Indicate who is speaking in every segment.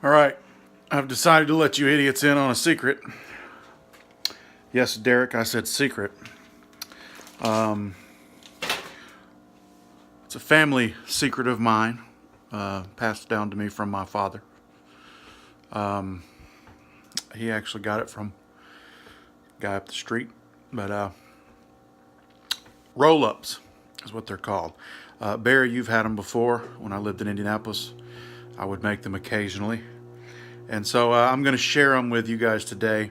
Speaker 1: All right, I've decided to let you idiots in on a secret. Yes, Derek, I said secret. It's a family secret of mine, passed down to me from my father. He actually got it from a guy up the street. But roll-ups is what they're called. Barry, you've had them before. When I lived in Indianapolis, I would make them occasionally. And so I'm going to share them with you guys today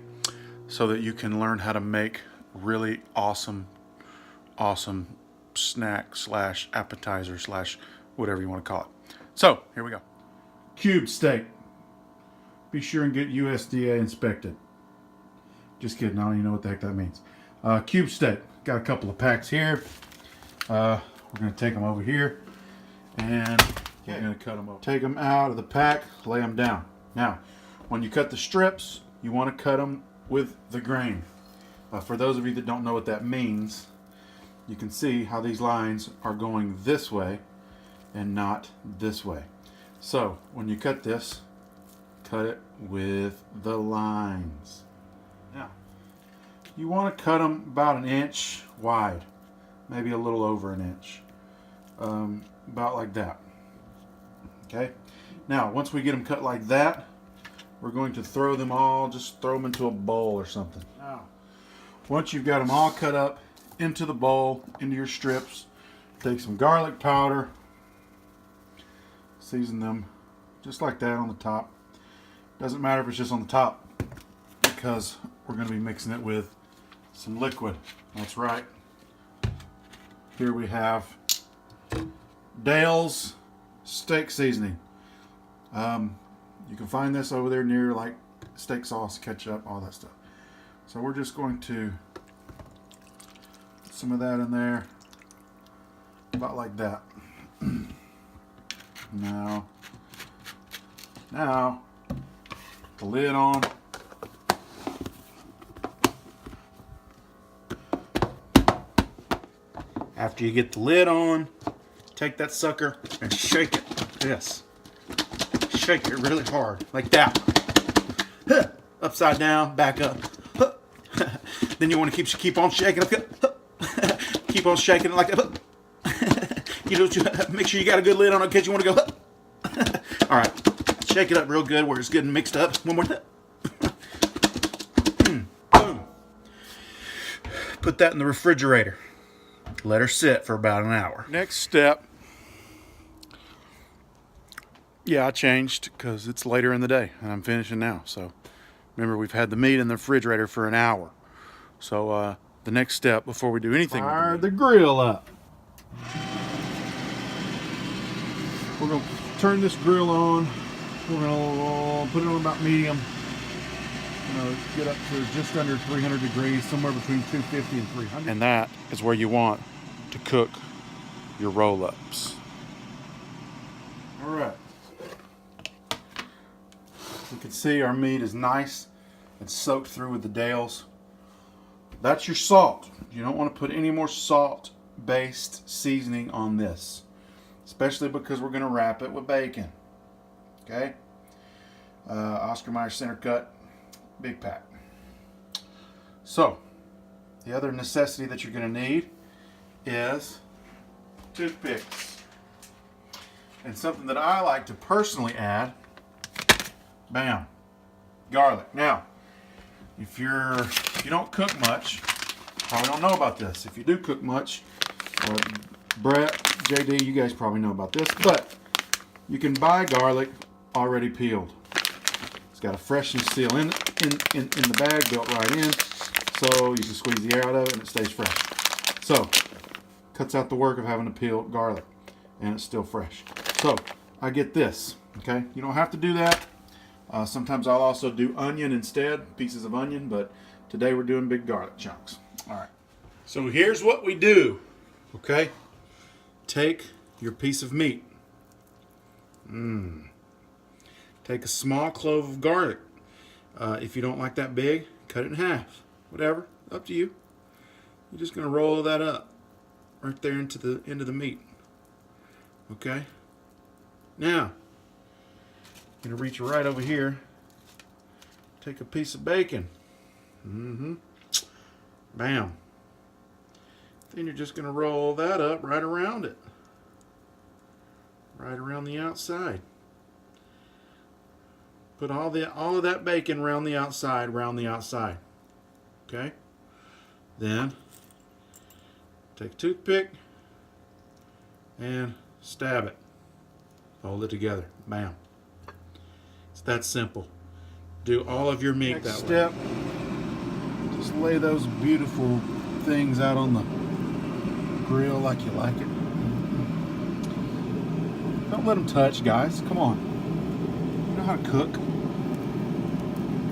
Speaker 1: so that you can learn how to make really awesome snack slash appetizer slash whatever you want to call it. So here we go. Cube steak. Be sure and get USDA inspected. Just kidding, I don't even know what the heck that means. Cube steak. Got a couple of packs here. We're going to take them over here and we're going to cut them over. Take them out of the pack, lay them down. Now, when you cut the strips, you want to cut them with the grain. For those of you that don't know what that means, you can see how these lines are going this way and not this way. So, when you cut this, cut it with the lines. Now, you want to cut them about an inch wide, maybe a little over an inch, about like that. Okay. Now, once we get them cut like that, we're going to throw them into a bowl or something. Now, once you've got them all cut up into the bowl, into your strips, take some garlic powder, season them just like that on the top. Doesn't matter if it's just on the top, because we're going to be mixing it with some liquid. That's right. Here we have Dale's steak seasoning. You can find this over there near like steak sauce, ketchup, all that stuff. So we're just going to put some of that in there, about like that. Now, the lid on. After you get the lid on, take that sucker and shake it like this. Shake it really hard, like that. Upside down, back up. Then you want to keep on shaking it. Keep on shaking it like that. Make sure you got a good lid on it in case you want to go. All right, shake it up real good where it's getting mixed up. One more time. Boom. Put that in the refrigerator. Let her sit for about an hour. Next step. Yeah, I changed because it's later in the day and I'm finishing now. So remember, we've had the meat in the refrigerator for an hour. So the next step before we do anything, fire the grill up. We're going to turn this grill on. We're going to put it on about medium. Get up to just under 300 degrees, somewhere between 250 and 300. And that is where you want to cook your roll-ups. All right. You can see our meat is nice and soaked through with the Dale's. That's your salt. You don't want to put any more salt-based seasoning on this, especially because we're going to wrap it with bacon. Okay? Oscar Mayer Center Cut, big pack. So, the other necessity that you're going to need is toothpicks. And something that I like to personally add, bam, garlic. Now, if you don't cook much, probably don't know about this. If you do cook much, or Brett, JD, you guys probably know about this, but you can buy garlic already peeled. It's got a freshness seal in the bag, built right in, so you can squeeze the air out of it and it stays fresh. So, cuts out the work of having to peel garlic, and it's still fresh. So, I get this, okay? You don't have to do that. Sometimes I'll also do onion instead, pieces of onion, but today we're doing big garlic chunks. All right. So here's what we do, okay? Take your piece of meat. Take a small clove of garlic. If you don't like that big, cut it in half. Whatever, up to you. You're just gonna roll that up right there into the meat. Okay? Now, Gonna reach right over here. Take a piece of bacon. Bam. Then you're just gonna roll that up right around it. Right around the outside. Put all of that bacon around the outside, Okay? Then take a toothpick and stab it. Hold it together. Bam. It's that simple. Do all of your meat that way. Next step, just lay those beautiful things out on the grill like you like it. Don't let them touch, guys. Come on. You know how to cook.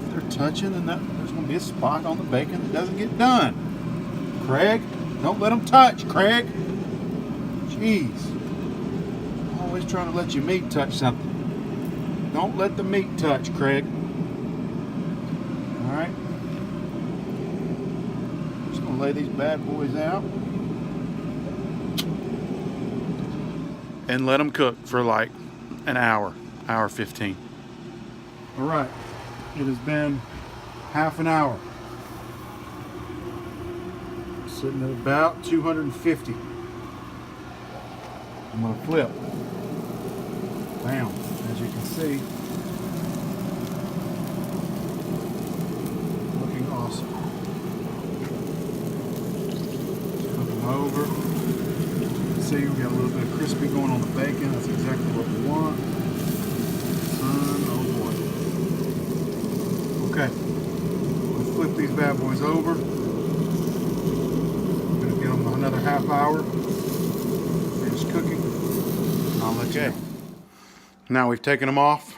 Speaker 1: If they're touching, then there's going to be a spot on the bacon that doesn't get done. Craig, don't let them touch, Craig. Jeez. Always trying to let your meat touch something. Don't let the meat touch, Craig. Alright. Just going to lay these bad boys out. And let them cook for like an hour, hour 15. Alright. It has been half an hour. Sitting at about 250. I'm going to flip. Bam. As you can see, looking awesome. Flip them over. See, we got a little bit of crispy going on the bacon. That's exactly what we want. Oh boy. Okay. We'll flip these bad boys over. I'm going to give them another half hour. Finish cooking. I'll let you know. Now we've taken them off.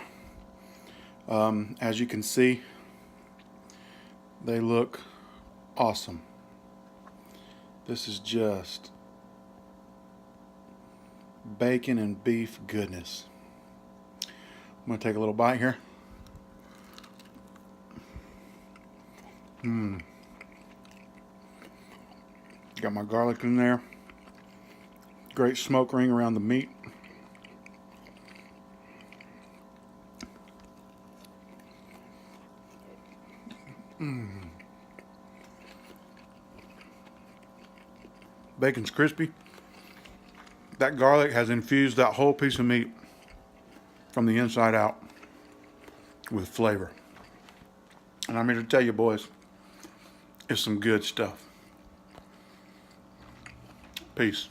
Speaker 1: As you can see, they look awesome. This is just bacon and beef goodness. I'm going to take a little bite here. Got my garlic in there. Great smoke ring around the meat. Bacon's crispy. That garlic has infused that whole piece of meat from the inside out with flavor. And I'm here to tell you, boys, it's some good stuff. Peace.